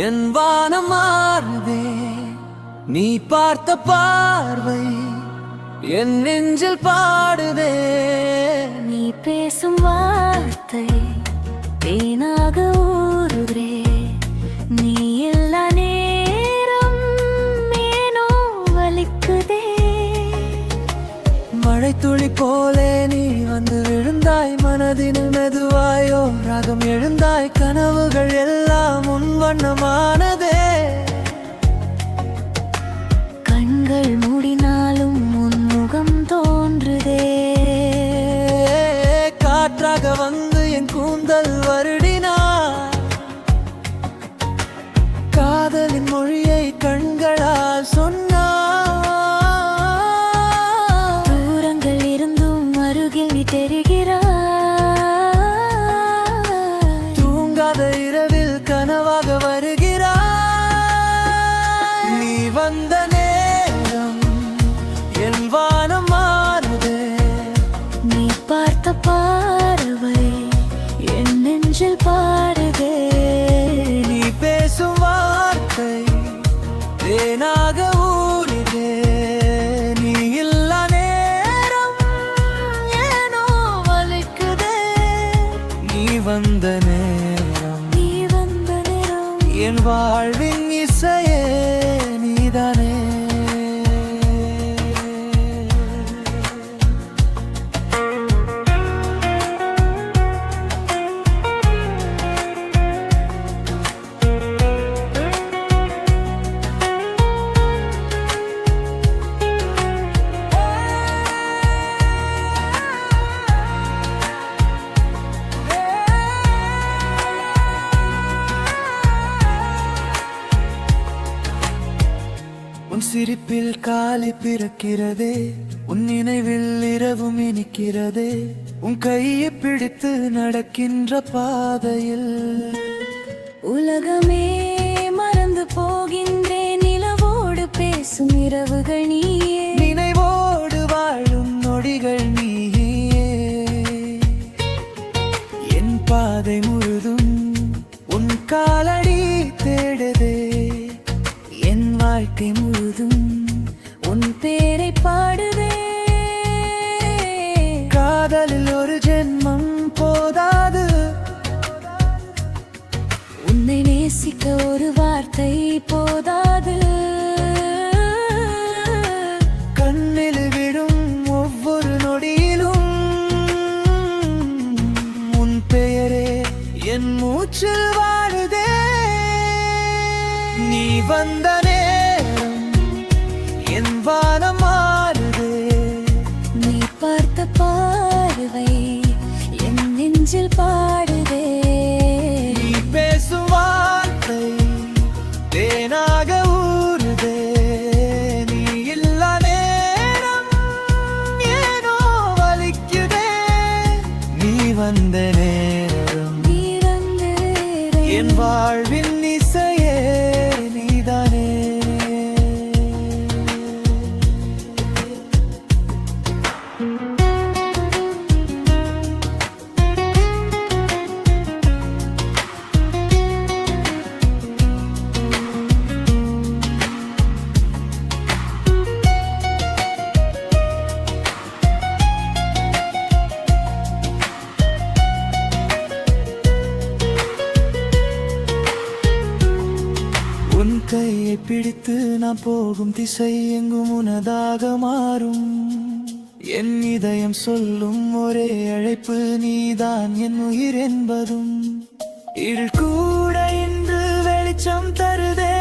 என் வானம் மாறுதே நீ பார்த்த பார்வை என் நெஞ்சில் பாடுதே. நீ பேசும் வார்த்தை தேனாக ஊறுதே. நீ எல்லா நேரம் ஏனோ வலிக்குதே. மழை துளி போலே நீ வந்து விழுந்தாய் மனதினில் மெதுவாயோ ராகம் எழுந்தாய். கனவுகள் எல்லாம் உன் வண்ணமானதே. கண்கள் மூடினாலும் உன் முகம் தோன்றுதே. காற்றாக வந்து என் கூந்தல் வருடினார். காதலின் மொழியை கண்களால் சொன்னார். தூரங்கள் இருந்தும் அருகில் நீ தெரிகிறாய். தூங்காத இரவில் கனவாக வருகிறாய். நீ வந்த நேரம் என் வானம் மாறுதே. நீ பார்த்த பார்வை என் நெஞ்சில் பாடுதே. நீ பேசும் வார்த்தை தேனாக ஊறிதே. நீ இல்லா நேரம் ஏனோ வலிக்குதே. நீ வந்த நேரம் நீ வந்த நேரம் என் வாழ்வின் இசையே நீதானே. உன் சிரிப்பில் காலை பிறக்கிறதே. உன் நினைவில் இரவும் இனிக்கிறதே. உன் கையை பிடித்து நடக்கின்ற பாதையில் உலகமே மறந்து போகின்றேன். நிலவோடு பேசும் இரவுகள் நீயே. நினைவோடு வாழும் நொடிகள் நீயே. என் பாதை முழுதும் உன் காலடி தேடுதே. என் வாழ்க்கை முழுதும் உன் பேரை பாடுதே. காதலில் ஒரு ஜென்மம் போதாது. உன்னை நேசிக்க ஒரு வார்த்தை போதாது. கண்ணில் விடும் ஒவ்வொரு நொடியிலும் உன் பெயரே என் மூச்சில் வாழுதே. நீ வந்த நேரம் என் வானம் மாறுதே. நீ பார்த்த பார்வை என் நெஞ்சில் பாடுதே. நீ பேசும் வார்த்தை தேனாக ஊறுதே. நீ இல்லா நேரம் ஏனோ வலிக்குதே. நீ வந்த நேரம் நீ வந்த நேரம் என் வாழ்வின் இசையே நீதானே. உன் கையை பிடித்து நான் போகும் திசை எங்கும் உனதாக மாறும். என் இதயம் சொல்லும் ஒரே அழைப்பு நீதான் என் உயிர் என்பதும். இருள் கூட இன்று வெளிச்சம் தருதே.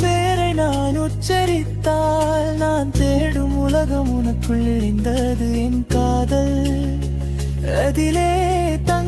பேரை நான் உச்சரித்தால் நான் தேடும் உலகம் உனக்குள் இணைந்தது. என் காதல் அதிலே தங்க